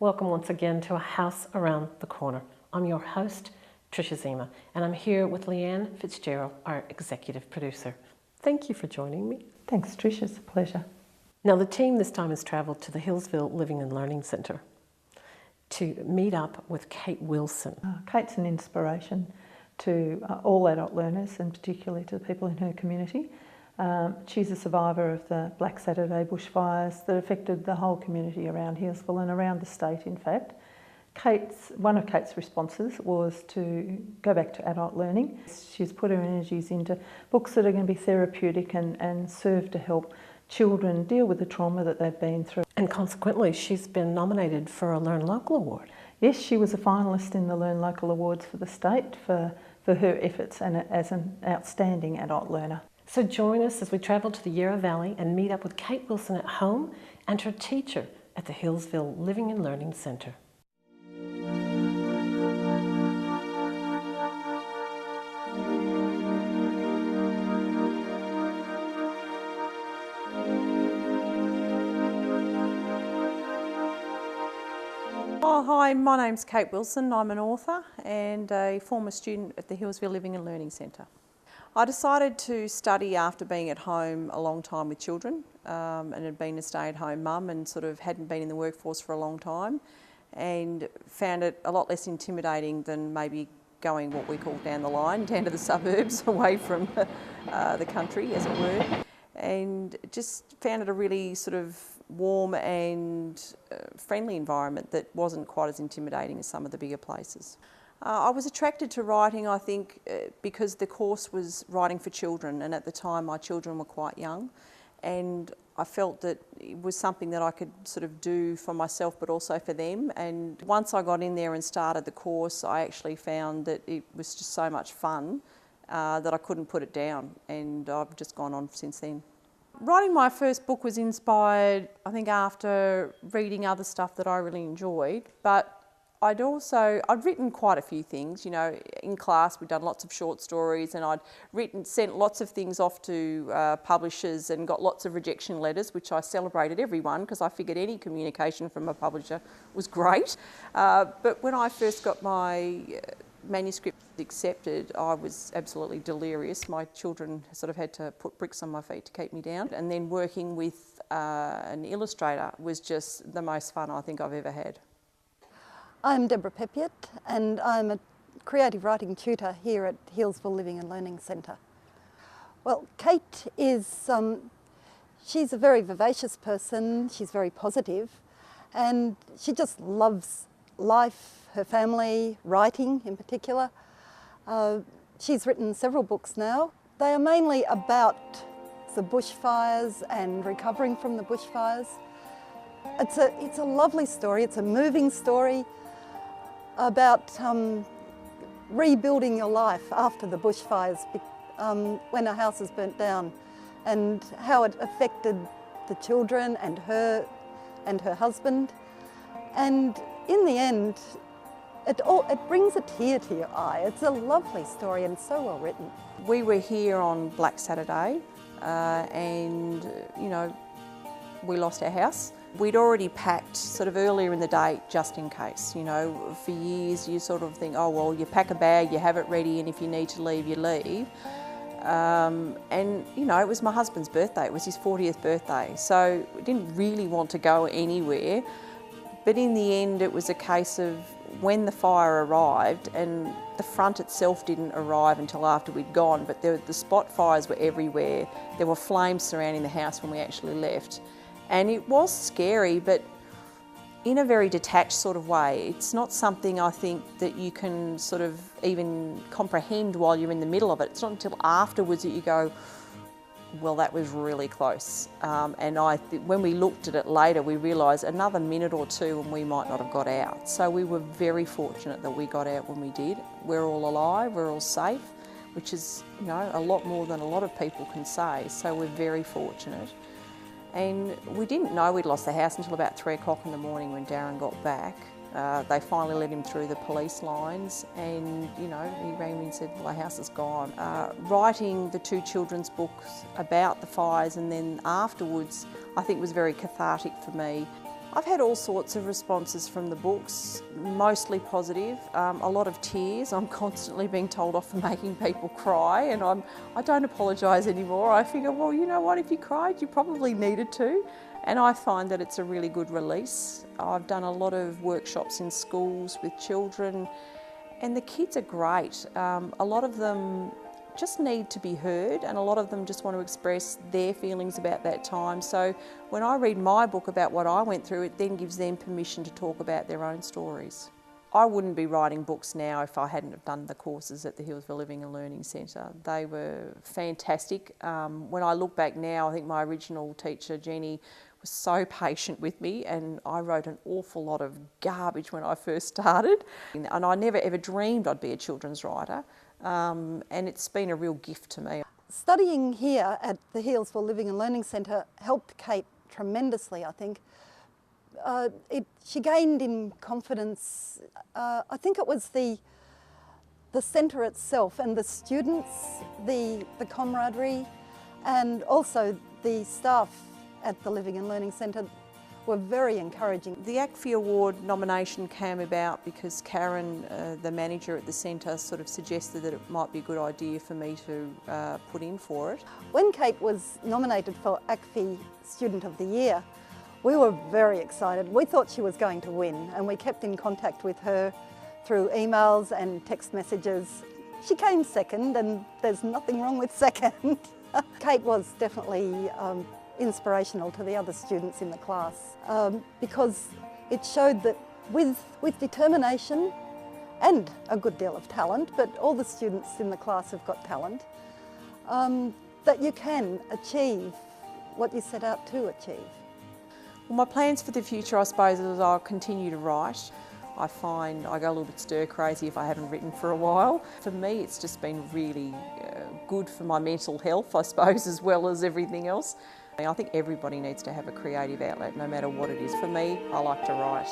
Welcome once again to A House Around the Corner. I'm your host, Tricia Ziemer, and I'm here with Leanne Fitzgerald, our executive producer. Thank you for joining me. Thanks, Tricia. It's a pleasure. Now, the team this time has travelled to the Healesville Living and Learning Centre to meet up with Kate Wilson. Kate's an inspiration to all adult learners, and particularly to the people in her community. She's a survivor of the Black Saturday bushfires that affected the whole community around Healesville and around the state, in fact. One of Kate's responses was to go back to adult learning. She's put her energies into books that are going to be therapeutic and serve to help children deal with the trauma that they've been through. And consequently, she's been nominated for a Learn Local Award. Yes, she was a finalist in the Learn Local Awards for the state for her efforts and as an outstanding adult learner. So join us as we travel to the Yarra Valley and meet up with Kate Wilson at home and her teacher at the Healesville Living and Learning Centre. Oh, hi, my name's Kate Wilson. I'm an author and a former student at the Healesville Living and Learning Centre. I decided to study after being at home a long time with children and had been a stay-at-home mum and sort of hadn't been in the workforce for a long time, and found it a lot less intimidating than maybe going what we call down the line, down to the suburbs, away from the country, as it were, and just found it a really sort of warm and friendly environment that wasn't quite as intimidating as some of the bigger places. I was attracted to writing, I think, because the course was writing for children, and at the time my children were quite young, and I felt that it was something that I could sort of do for myself but also for them. And once I got in there and started the course, I actually found that it was just so much fun that I couldn't put it down, and I've just gone on since then. Writing my first book was inspired, I think, after reading other stuff that I really enjoyed, but I'd written quite a few things. You know, in class we'd done lots of short stories, and I'd sent lots of things off to publishers and got lots of rejection letters, which I celebrated every one because I figured any communication from a publisher was great. But when I first got my manuscript accepted, I was absolutely delirious. My children sort of had to put bricks on my feet to keep me down. And then working with an illustrator was just the most fun I think I've ever had. I'm Debra Pipe, and I'm a creative writing tutor here at Healesville Living and Learning Centre. Well, Kate is, she's a very vivacious person, she's very positive, and she just loves life, her family, writing in particular. She's written several books now. They are mainly about the bushfires and recovering from the bushfires. It's a lovely story, it's a moving story about rebuilding your life after the bushfires when a house is burnt down, and how it affected the children and her husband. And in the end, it brings a tear to your eye. It's a lovely story and so well written. We were here on Black Saturday and, you know, we lost our house. We'd already packed sort of earlier in the day just in case. You know, for years you sort of think, oh well, you pack a bag, you have it ready, and if you need to leave, you leave. And you know, it was my husband's birthday, it was his 40th birthday, so we didn't really want to go anywhere. But in the end it was a case of when the fire arrived, and the front itself didn't arrive until after we'd gone, but the spot fires were everywhere. There were flames surrounding the house when we actually left. And it was scary, but in a very detached sort of way. It's not something I think that you can sort of even comprehend while you're in the middle of it. It's not until afterwards that you go, well, that was really close. And when we looked at it later, we realised another minute or two and we might not have got out. So we were very fortunate that we got out when we did. We're all alive, we're all safe, which is, you know, a lot more than a lot of people can say. So we're very fortunate. And we didn't know we'd lost the house until about 3 o'clock in the morning when Darren got back. They finally let him through the police lines, and you know, he rang me and said, well, the house is gone. Writing the 2 children's books about the fires and then afterwards, I think was very cathartic for me. I've had all sorts of responses from the books, mostly positive, a lot of tears. I'm constantly being told off for making people cry, and I don't apologise anymore. I figure, well, you know what, if you cried, you probably needed to. And I find that it's a really good release. I've done a lot of workshops in schools with children, and the kids are great. A lot of them just need to be heard, and a lot of them just want to express their feelings about that time. So when I read my book about what I went through, it then gives them permission to talk about their own stories. I wouldn't be writing books now if I hadn't have done the courses at the Healesville Living and Learning Centre. They were fantastic. When I look back now, I think my original teacher, Jenny, was so patient with me, and I wrote an awful lot of garbage when I first started. And I never ever dreamed I'd be a children's writer. And it's been a real gift to me. Studying here at the Healesville Living and Learning Centre helped Kate tremendously, I think. She gained in confidence. I think it was the centre itself and the students, the camaraderie, and also the staff at the Living and Learning Centre were very encouraging. The ACFI Award nomination came about because Karen, the manager at the centre, sort of suggested that it might be a good idea for me to put in for it. When Kate was nominated for ACFI Student of the Year, we were very excited. We thought she was going to win, and we kept in contact with her through emails and text messages. She came second, and there's nothing wrong with second. Kate was definitely inspirational to the other students in the class because it showed that with determination and a good deal of talent, but all the students in the class have got talent, that you can achieve what you set out to achieve. Well, my plans for the future, I suppose, is I'll continue to write. I find I go a little bit stir crazy if I haven't written for a while. For me, it's just been really good for my mental health, I suppose, as well as everything else. I think everybody needs to have a creative outlet, no matter what it is. For me, I like to write.